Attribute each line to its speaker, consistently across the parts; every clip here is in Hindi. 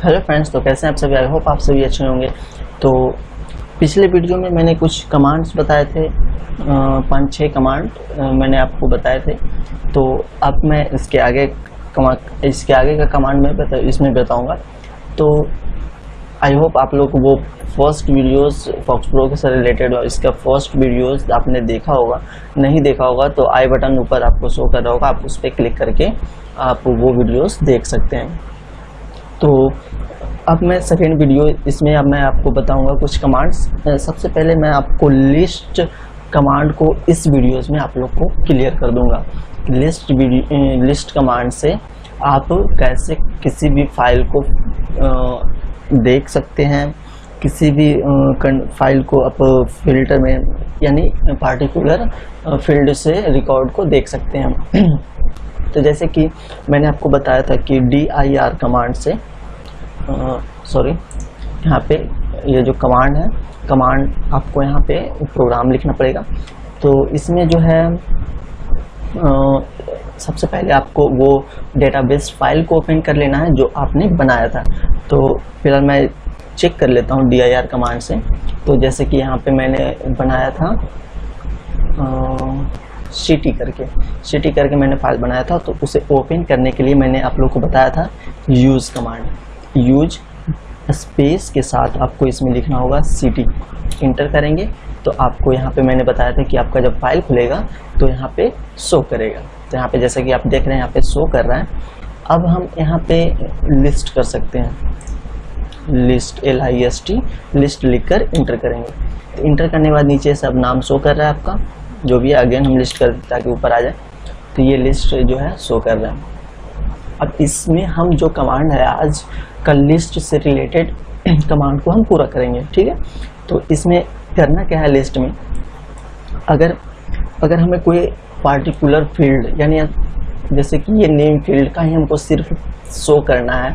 Speaker 1: हेलो फ्रेंड्स, तो कैसे हैं आप सभी। आई होप आप सभी अच्छे होंगे। तो पिछले वीडियो में मैंने कुछ कमांड्स बताए थे, 5-6 कमांड मैंने आपको बताए थे। तो अब मैं इसके आगे का कमांड में इसमें बताऊंगा। तो आई होप आप लोग वो फर्स्ट वीडियोस फॉक्स प्रो के से रिलेटेड इसका फर्स्ट वीडियोस आपने देखा होगा। नहीं देखा होगा तो आई बटन ऊपर आपको शो कर रहा होगा, आप उस पर क्लिक करके आप वो वीडियोस देख सकते हैं। तो अब मैं सेकेंड वीडियो इसमें अब मैं आपको बताऊंगा कुछ कमांड्स। सबसे पहले मैं आपको लिस्ट कमांड को इस वीडियोस में आप लोग को क्लियर कर दूंगा। लिस्ट कमांड से आप कैसे किसी भी फाइल को देख सकते हैं, किसी भी फाइल को आप फिल्टर में यानी पार्टिकुलर फील्ड से रिकॉर्ड को देख सकते हैं। तो जैसे कि मैंने आपको बताया था कि dir कमांड से यहाँ पे ये जो कमांड है, कमांड आपको यहाँ पे प्रोग्राम लिखना पड़ेगा। तो इसमें जो है सबसे पहले आपको वो डेटाबेस फाइल को ओपन कर लेना है जो आपने बनाया था। तो फिलहाल मैं चेक कर लेता हूँ dir कमांड से। तो जैसे कि यहाँ पे मैंने बनाया था city करके मैंने फाइल बनाया था। तो उसे ओपन करने के लिए मैंने आप लोग को बताया था यूज कमांड, यूज स्पेस के साथ आपको इसमें लिखना होगा city। इंटर करेंगे तो आपको यहाँ पे मैंने बताया था कि आपका जब फाइल खुलेगा तो यहाँ पे शो करेगा। तो यहाँ पे जैसा कि आप देख रहे हैं यहाँ पे शो कर रहा है। अब हम यहाँ पे लिस्ट कर सकते हैं, लिस्ट LIST लिस्ट लिखकर इंटर करेंगे। तो इंटर करने के बाद नीचे से अब नाम शो कर रहा है आपका जो भी है। अगेन हम लिस्ट कर ताकि ऊपर आ जाए। तो ये लिस्ट जो है शो कर रहा है। अब इसमें हम जो कमांड है आज का लिस्ट से रिलेटेड कमांड को हम पूरा करेंगे, ठीक है। तो इसमें करना क्या है, लिस्ट में अगर हमें कोई पार्टिकुलर फील्ड यानी जैसे कि ये नेम फील्ड का ही हमको सिर्फ शो करना है,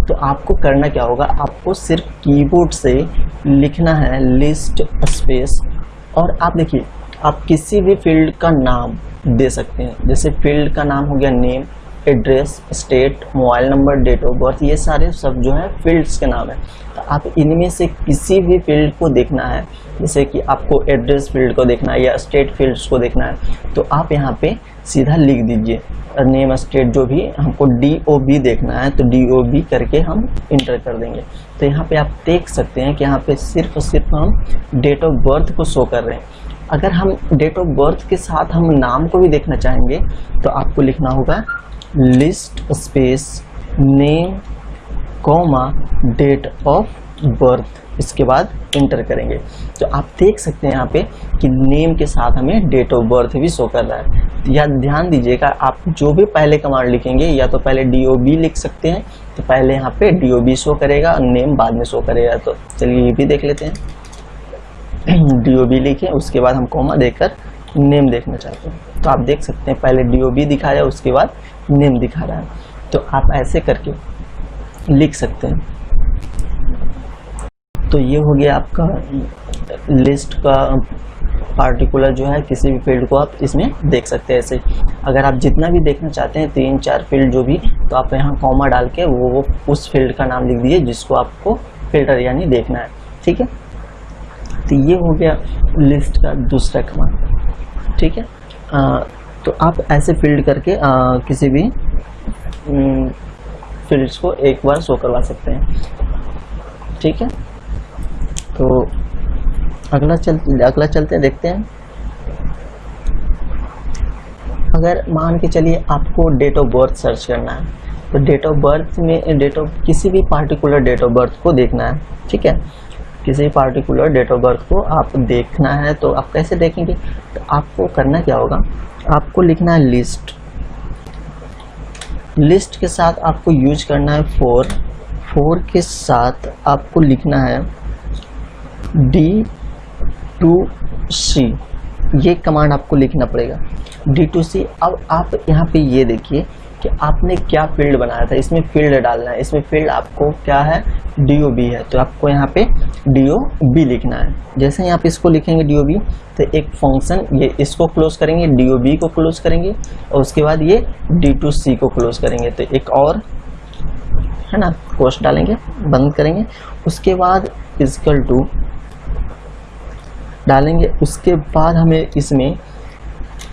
Speaker 1: तो आपको करना क्या होगा, आपको सिर्फ कीबोर्ड से लिखना है लिस्ट स्पेस। और आप देखिए आप किसी भी फील्ड का नाम दे सकते हैं। जैसे फील्ड का नाम हो गया name, address, state, mobile number, date of birth, ये सारे सब जो है फील्ड्स के नाम है। तो आप इनमें से किसी भी फील्ड को देखना है, जैसे कि आपको एड्रेस फील्ड को देखना है या स्टेट फील्ड्स को देखना है, तो आप यहाँ पे सीधा लिख दीजिए नेम, स्टेट, जो भी हमको DOB देखना है तो DOB करके हम इंटर कर देंगे। तो यहाँ पे आप देख सकते हैं कि यहाँ पे सिर्फ हम डेट ऑफ बर्थ को शो कर रहे हैं। अगर हम डेट ऑफ बर्थ के साथ हम नाम को भी देखना चाहेंगे तो आपको लिखना होगा list space name comma date of birth, इसके बाद इंटर करेंगे। तो आप देख सकते हैं यहाँ पे कि नेम के साथ हमें डेट ऑफ बर्थ भी शो कर रहा है। या ध्यान दीजिएगा, आप जो भी पहले कमांड लिखेंगे या तो पहले DOB लिख सकते हैं, तो पहले यहाँ पे DOB शो करेगा और नेम बाद में शो करेगा। तो चलिए ये भी देख लेते हैं। DOB लिखे, उसके बाद हम कॉमा देकर नेम देखना चाहते हैं। तो आप देख सकते हैं पहले DOB दिखाया उसके बाद नेम दिखा रहा है। तो आप ऐसे करके लिख सकते हैं। तो ये हो गया आपका लिस्ट का पार्टिकुलर जो है, किसी भी फील्ड को आप इसमें देख सकते हैं। ऐसे अगर आप जितना भी देखना चाहते हैं 3-4 फील्ड जो भी, तो आप यहाँ कॉमा डाल के वो उस फील्ड का नाम लिख दीजिए जिसको आपको फिल्टर यानी देखना है, ठीक है। तो ये हो गया लिस्ट का दूसरा कमांड, ठीक है। तो आप ऐसे फील्ड करके किसी भी फील्ड्स को एक बार शो करवा सकते हैं, ठीक है। तो अगला चलते हैं, देखते हैं। अगर मान के चलिए आपको डेट ऑफ बर्थ सर्च करना है, तो डेट ऑफ बर्थ में किसी भी पार्टिकुलर डेट ऑफ बर्थ को देखना है, ठीक है। किसी पार्टिकुलर डेट ऑफ बर्थ को आप देखना है तो आप कैसे देखेंगे, तो आपको करना क्या होगा, आपको लिखना है लिस्ट के साथ आपको यूज करना है फोर के साथ आपको लिखना है D2C। ये कमांड आपको लिखना पड़ेगा D2C। अब आप यहाँ पे ये देखिए कि आपने क्या फील्ड बनाया था, इसमें फील्ड डालना है। इसमें फील्ड आपको क्या है, DOB है, तो आपको यहाँ पे DOB लिखना है। जैसे यहाँ पे इसको लिखेंगे DOB, तो एक फंक्शन ये इसको क्लोज करेंगे, DOB को क्लोज करेंगे और उसके बाद ये D2C को क्लोज करेंगे। तो एक और है ना, कोस्ट डालेंगे, बंद करेंगे, उसके बाद इक्वल टू डालेंगे। उसके बाद हमें इसमें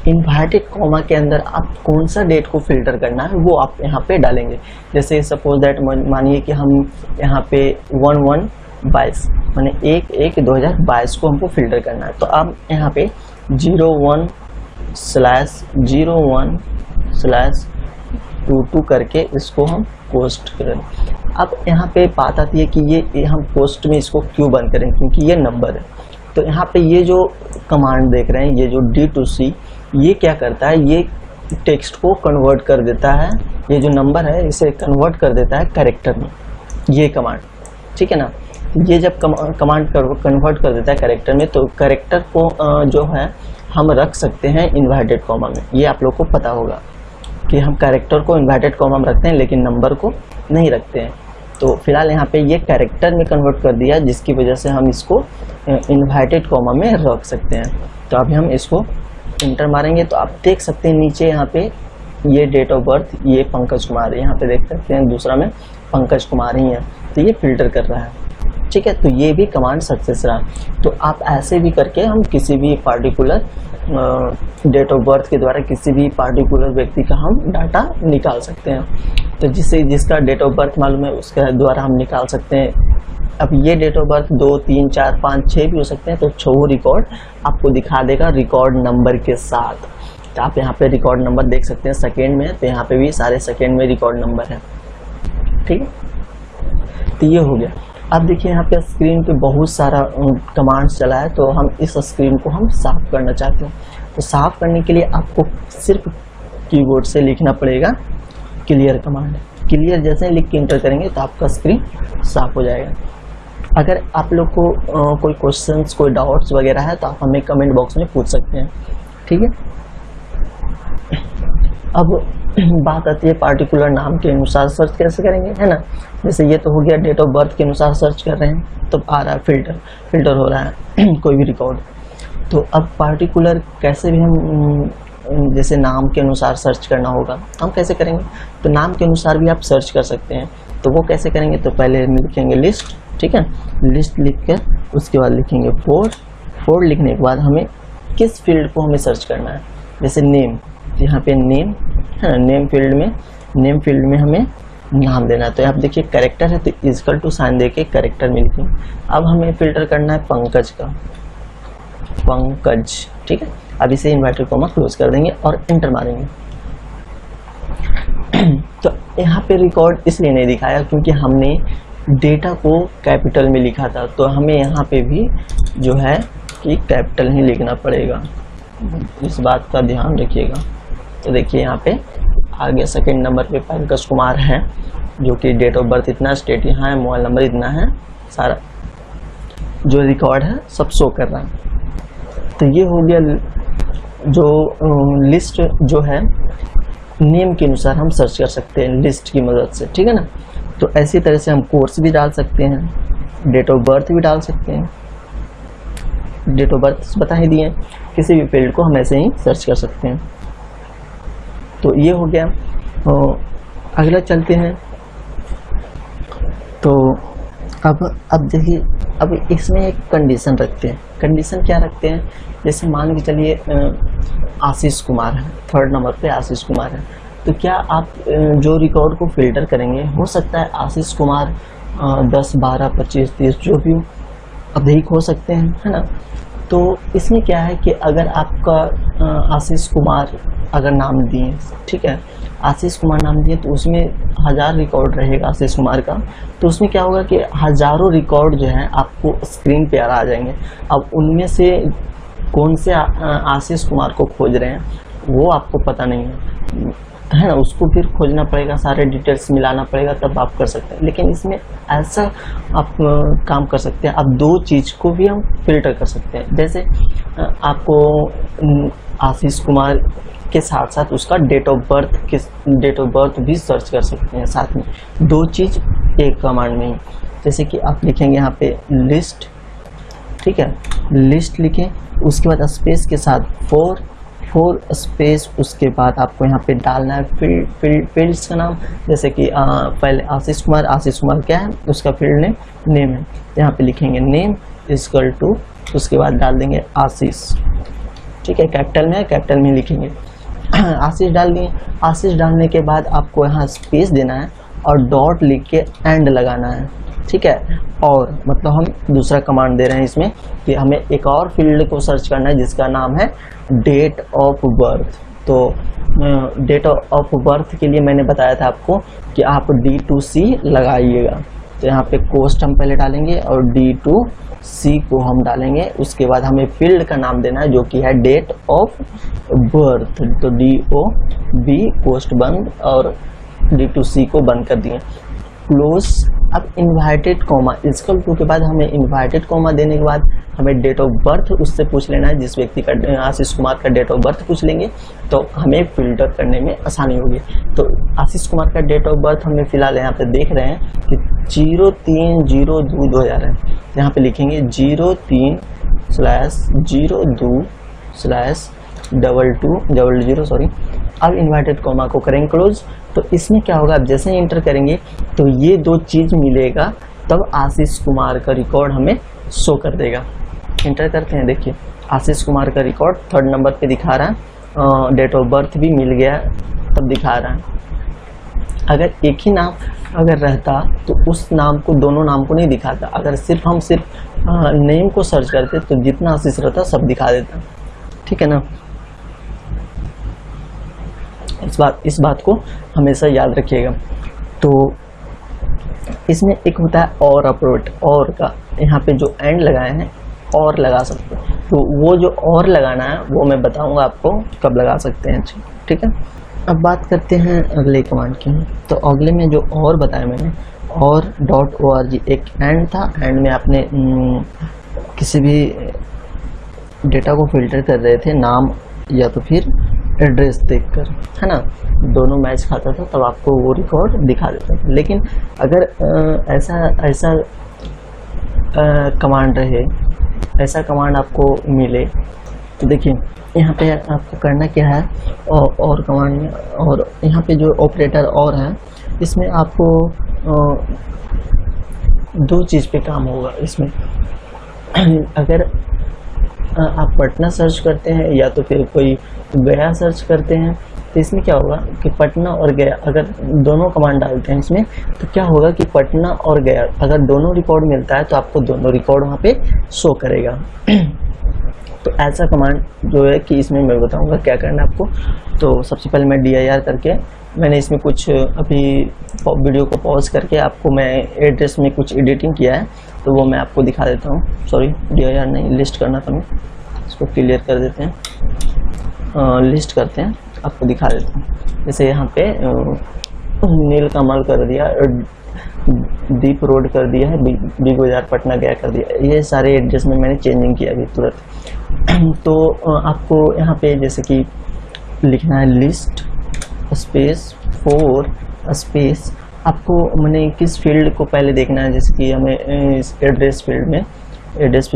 Speaker 1: इन्वर्टेड कॉमा के अंदर आप कौन सा डेट को फिल्टर करना है वो आप यहाँ पे डालेंगे। जैसे सपोज दैट मानिए कि हम यहाँ पे 1/1/22 माने 1/1/2022 को हमको फिल्टर करना है, तो आप यहाँ पे 01/01/22 करके इसको हम पोस्ट करें। अब यहाँ पे बात आती है कि ये हम पोस्ट में इसको क्यों बंद करें, क्योंकि ये नंबर है। तो यहाँ पे ये जो कमांड देख रहे हैं, ये जो D2C, ये क्या करता है, ये टेक्स्ट को कन्वर्ट कर देता है, ये जो नंबर है इसे कन्वर्ट कर देता है कैरेक्टर में, ये कमांड, ठीक है ना। ये जब कमांड कन्वर्ट कर देता है कैरेक्टर में, तो कैरेक्टर को जो है हम रख सकते हैं इन्वर्टेड कॉमा में। ये आप लोग को पता होगा कि हम कैरेक्टर को इन्वर्टेड कॉमा में रखते हैं लेकिन नंबर को नहीं रखते हैं। तो फिलहाल यहाँ पे ये कैरेक्टर में कन्वर्ट कर दिया, जिसकी वजह से हम इसको इन्वर्टेड कॉमा में रख सकते हैं। तो अभी हम इसको इंटर मारेंगे तो आप देख सकते हैं नीचे यहाँ पे ये डेट ऑफ बर्थ, ये पंकज कुमार है, यहाँ पे देख सकते हैं दूसरा में पंकज कुमार ही है, तो ये फिल्टर कर रहा है, ठीक है। तो ये भी कमांड सक्सेस रहा। तो आप ऐसे भी करके हम किसी भी पार्टिकुलर डेट ऑफ बर्थ के द्वारा किसी भी पार्टिकुलर व्यक्ति का हम डाटा निकाल सकते हैं। तो जिसका डेट ऑफ बर्थ मालूम है उसके द्वारा हम निकाल सकते हैं। अब ये डेट ऑफ बर्थ 2, 3, 4, 5, 6 भी हो सकते हैं, तो 6 रिकॉर्ड आपको दिखा देगा रिकॉर्ड नंबर के साथ। तो आप यहाँ पे रिकॉर्ड नंबर देख सकते हैं सेकेंड में, तो यहाँ पे भी सारे सेकेंड में रिकॉर्ड नंबर है, ठीक है। तो ये हो गया। अब देखिए यहाँ पे स्क्रीन पे बहुत सारा कमांड्स चला है, तो हम इस स्क्रीन को हम साफ करना चाहते हैं। तो साफ करने के लिए आपको सिर्फ कीबोर्ड से लिखना पड़ेगा क्लियर कमांड। क्लियर जैसे लिख के इंटर करेंगे तो आपका स्क्रीन साफ हो जाएगा। अगर आप लोग को कोई क्वेश्चंस, कोई डाउट्स वगैरह है तो आप हमें कमेंट बॉक्स में पूछ सकते हैं, ठीक है। अब बात आती है पार्टिकुलर नाम के अनुसार सर्च कैसे करेंगे, है ना। जैसे ये तो हो गया डेट ऑफ बर्थ के अनुसार सर्च कर रहे हैं, तो आ रहा है फिल्टर हो रहा है कोई भी रिकॉर्ड। तो अब पार्टिकुलर कैसे भी हम जैसे नाम के अनुसार सर्च करना होगा, हम कैसे करेंगे, तो नाम के अनुसार भी आप सर्च कर सकते हैं। तो वो कैसे करेंगे, तो पहले लिखेंगे लिस्ट, ठीक है। लिस्ट लिख कर उसके बाद लिखेंगे फोर लिखने के बाद हमें किस फील्ड को हमें सर्च करना है, जैसे नेम, यहाँ पे नेम है ना, नेम फील्ड में हमें नाम देना है। तो आप देखिए कैरेक्टर है तो इक्वल टू साइन देके कैरेक्टर में लिखेंगे। अब हमें फिल्टर करना है पंकज का, पंकज, ठीक है। अब इसे इन्वर्टेड कॉमा क्लोज कर देंगे और एंटर मारेंगे। तो यहाँ पे रिकॉर्ड इसलिए नहीं दिखाया क्योंकि हमने डेटा को कैपिटल में लिखा था, तो हमें यहाँ पे भी जो है कि कैपिटल ही लिखना पड़ेगा, इस बात का ध्यान रखिएगा। तो देखिए यहाँ पे आगे सेकंड नंबर पे पंकज कुमार है, जो कि डेट ऑफ बर्थ इतना, स्टेट यहाँ है, मोबाइल नंबर इतना है, सारा जो रिकॉर्ड है सब शो कर रहा है। तो ये हो गया जो लिस्ट जो है नेम के अनुसार हम सर्च कर सकते हैं लिस्ट की मदद से, ठीक है ना। तो ऐसी तरह से हम कोर्स भी डाल सकते हैं, डेट ऑफ बर्थ भी डाल सकते हैं, डेट ऑफ बर्थ बता ही दिए, किसी भी फील्ड को हम ऐसे ही सर्च कर सकते हैं। तो ये हो गया। अगला चलते हैं। तो अब देखिए, अब इसमें एक कंडीशन रखते हैं। कंडीशन क्या रखते हैं, जैसे मान के चलिए आशीष कुमार है, थर्ड नंबर पे आशीष कुमार है, तो क्या आप जो रिकॉर्ड को फिल्टर करेंगे, हो सकता है आशीष कुमार 10, 12, 25, 30 जो भी अधिक हो सकते हैं, है ना। तो इसमें क्या है कि अगर आपका आशीष कुमार अगर नाम दिए, ठीक है, आशीष कुमार नाम दिए, तो उसमें 1000 रिकॉर्ड रहेगा आशीष कुमार का। तो उसमें क्या होगा कि हज़ारों रिकॉर्ड जो है आपको स्क्रीन पे आ जाएंगे। अब उनमें से कौन से आशीष कुमार को खोज रहे हैं वो आपको पता नहीं है ना, उसको फिर खोजना पड़ेगा, सारे डिटेल्स मिलाना पड़ेगा, तब आप कर सकते हैं। लेकिन इसमें ऐसा आप काम कर सकते हैं, आप दो चीज़ को भी हम फिल्टर कर सकते हैं। जैसे आपको आशीष कुमार के साथ साथ उसका डेट ऑफ बर्थ भी सर्च कर सकते हैं साथ में, दो चीज़ एक कमांड में ही। जैसे कि आप लिखेंगे यहाँ पे लिस्ट, ठीक है, लिस्ट लिखें, उसके बाद स्पेस के साथ 4 स्पेस, उसके बाद आपको यहाँ पे डालना है फील्ड्स का नाम, जैसे कि पहले आशीष कुमार क्या है उसका फील्ड नेम है, यहाँ पे लिखेंगे नेम इक्वल टू, उसके बाद डाल देंगे आशीष, ठीक है, कैपिटल में लिखेंगे आशीष डाल दिए। आशीष डालने के बाद आपको यहाँ स्पेस देना है और डॉट लिख के एंड लगाना है, ठीक है। और मतलब हम दूसरा कमांड दे रहे हैं इसमें कि हमें एक और फील्ड को सर्च करना है जिसका नाम है डेट ऑफ बर्थ। तो डेट ऑफ बर्थ के लिए मैंने बताया था आपको कि आप D2C लगाइएगा। तो यहाँ पे कोस्ट हम पहले डालेंगे और D2C को हम डालेंगे, उसके बाद हमें फील्ड का नाम देना है जो कि है डेट ऑफ बर्थ। तो DOB कोस्ट बंद और D2C को बंद कर दिए, क्लोज। अब इन्वाइटेड कॉमा इक्वल टू के बाद हमें इन्वाइटेड कॉमा देने के बाद हमें डेट ऑफ बर्थ उससे पूछ लेना है, जिस व्यक्ति का आशीष कुमार का डेट ऑफ बर्थ पूछ लेंगे तो हमें फिल्टर करने में आसानी होगी। तो आशीष कुमार का डेट ऑफ बर्थ हमें फिलहाल यहाँ पे देख रहे हैं कि 03/02/2000 है, यहाँ पे लिखेंगे 03/02/00, सॉरी। अब इन्वर्टेड कॉमा को करेंगे क्लोज। तो इसमें क्या होगा, आप जैसे ही इंटर करेंगे तो ये दो चीज़ मिलेगा, तब आशीष कुमार का रिकॉर्ड हमें शो कर देगा। इंटर करते हैं, देखिए आशीष कुमार का रिकॉर्ड 3rd नंबर पे दिखा रहा है, डेट ऑफ बर्थ भी मिल गया तब दिखा रहा है। अगर एक ही नाम अगर रहता तो उस नाम को, दोनों नाम को नहीं दिखाता। अगर हम सिर्फ नेम को सर्च करते तो जितना आशीष रहता सब दिखा देता, ठीक है ना। इस बात को हमेशा याद रखिएगा। तो इसमें एक होता है और अपलोड, और का यहाँ पे जो एंड लगाए हैं और लगा सकते हैं, तो वो जो और लगाना है वो मैं बताऊंगा आपको कब लगा सकते हैं, ठीक है। अब बात करते हैं अगले कमांड की। तो अगले में जो और बताया मैंने, और .org एक एंड था, एंड में आपने किसी भी डेटा को फिल्टर कर रहे थे नाम या तो फिर एड्रेस देखकर, है ना, दोनों मैच खाता था तब आपको वो रिकॉर्ड दिखा देता था। लेकिन अगर ऐसा कमांड रहे, ऐसा कमांड आपको मिले तो देखिए यहाँ पे आपको करना क्या है, और कमांड में, और यहाँ पे जो ऑपरेटर और है इसमें आपको 2 चीज़ पे काम होगा इसमें। अगर आप पटना सर्च करते हैं या तो फिर कोई गया सर्च करते हैं तो इसमें क्या होगा कि पटना और गया अगर दोनों कमांड डालते हैं इसमें, तो क्या होगा कि पटना और गया अगर दोनों रिकॉर्ड मिलता है तो आपको दोनों रिकॉर्ड वहाँ पे शो करेगा। तो ऐसा कमांड जो है कि इसमें मैं बताऊंगा क्या करना है आपको। तो सबसे पहले मैं dir करके, मैंने इसमें कुछ अभी वीडियो को पॉज करके आपको मैं एड्रेस में कुछ एडिटिंग किया है तो वो मैं आपको दिखा देता हूँ। सॉरी, dir नहीं, लिस्ट करना था, मैं इसको क्लियर कर देते हैं, लिस्ट करते हैं, आपको दिखा देता हूँ। जैसे यहाँ पे नीलकमल कर दिया, दीप रोड कर दिया है, बिग बाजार पटना गया कर दिया, ये सारे एड्रेस में मैंने चेंजिंग किया अभी तुरंत। तो आपको यहाँ पे जैसे कि लिखना है लिस्ट स्पेस 4 स्पेस, आपको मैंने किस फील्ड को पहले देखना है, जैसे कि हमें इस एड्रेस फील्ड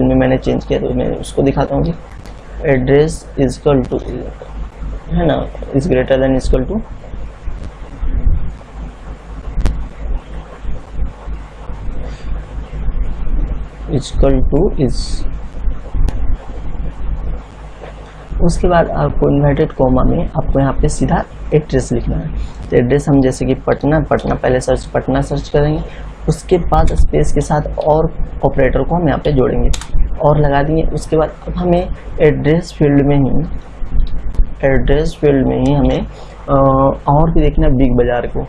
Speaker 1: में मैंने चेंज किया तो मैं उसको दिखाता हूँ। एड्रेस इक्वल टू, है ना, is greater than equal two is. उसके बाद आपको इन्वर्टेड कॉमा में आपको यहाँ पे सीधा एड्रेस लिखना है। तो एड्रेस हम जैसे कि पटना पहले पटना सर्च करेंगे, उसके बाद स्पेस के साथ और ऑपरेटर को हम यहाँ पे जोड़ेंगे और लगा देंगे। उसके बाद अब हमें एड्रेस फील्ड में ही हमें और भी देखना है बिग बाजार को,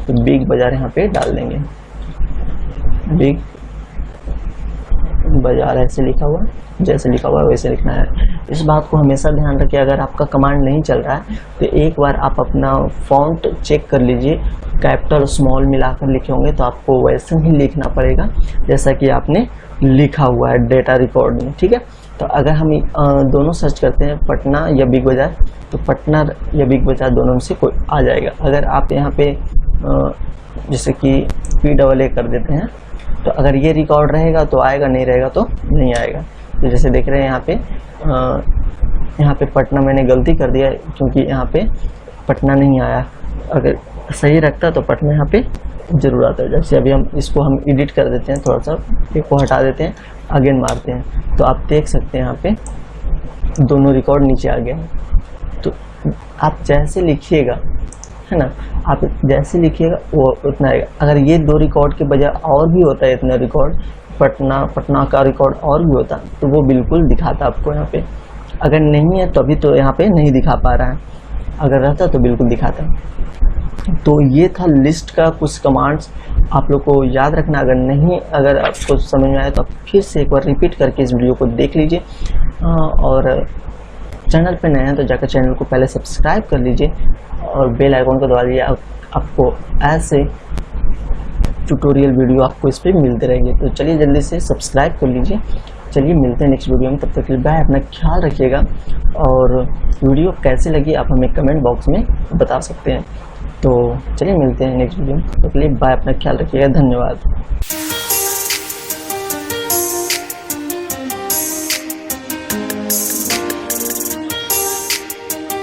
Speaker 1: तो बिग बाजार यहाँ पे डाल देंगे। बिग बाजार ऐसे लिखा हुआ, जैसे लिखा हुआ वैसे लिखना है। इस बात को हमेशा ध्यान रखिए, अगर आपका कमांड नहीं चल रहा है तो एक बार आप अपना फॉन्ट चेक कर लीजिए, कैपिटल स्मॉल मिलाकर लिखे होंगे तो आपको वैसे ही लिखना पड़ेगा जैसा कि आपने लिखा हुआ है डेटा रिकॉर्ड में, ठीक है। तो अगर हम दोनों सर्च करते हैं पटना या बिग बाजार, तो पटना या बिग बाजार दोनों में से कोई आ जाएगा। अगर आप यहाँ पे जैसे कि PAA कर देते हैं तो अगर ये रिकॉर्ड रहेगा तो आएगा, नहीं रहेगा तो नहीं आएगा। तो जैसे देख रहे हैं यहाँ पे पटना मैंने गलती कर दिया क्योंकि यहाँ पे पटना नहीं आया, अगर सही रखता तो पटना यहाँ पे जरूर आता है। जैसे अभी हम इसको एडिट कर देते हैं, थोड़ा सा इसको हटा देते हैं, अगेन मारते हैं, तो आप देख सकते हैं यहाँ पे दोनों रिकॉर्ड नीचे आ गए हैं। तो आप जैसे लिखिएगा, है ना, आप जैसे लिखिएगा वो उतना आएगा। अगर ये 2 रिकॉर्ड के बजाय और भी होता है इतना रिकॉर्ड, पटना का रिकॉर्ड और भी होता तो वो बिल्कुल दिखाता आपको यहाँ पे। अगर नहीं है तो अभी तो यहाँ पे नहीं दिखा पा रहा है, अगर रहता तो बिल्कुल दिखाता। तो ये था लिस्ट का कुछ कमांड्स, आप लोग को याद रखना। अगर आपको समझ में आया तो आप फिर से एक बार रिपीट करके इस वीडियो को देख लीजिए। और चैनल पे नए हैं तो जाकर चैनल को पहले सब्सक्राइब कर लीजिए और बेल आइकॉन को दबा लीजिए। आपको ऐसे ट्यूटोरियल वीडियो आपको इस पर मिलते रहेंगे। तो चलिए जल्दी से सब्सक्राइब कर लीजिए। चलिए मिलते हैं नेक्स्ट वीडियो में, तब तक के लिए बाय, अपना ख्याल रखिएगा। और वीडियो कैसी लगी आप हमें कमेंट बॉक्स में बता सकते हैं। तो चलिए मिलते हैं नेक्स्ट वीडियो में, तब तक के लिए बाय, अपना ख्याल रखिएगा, धन्यवाद।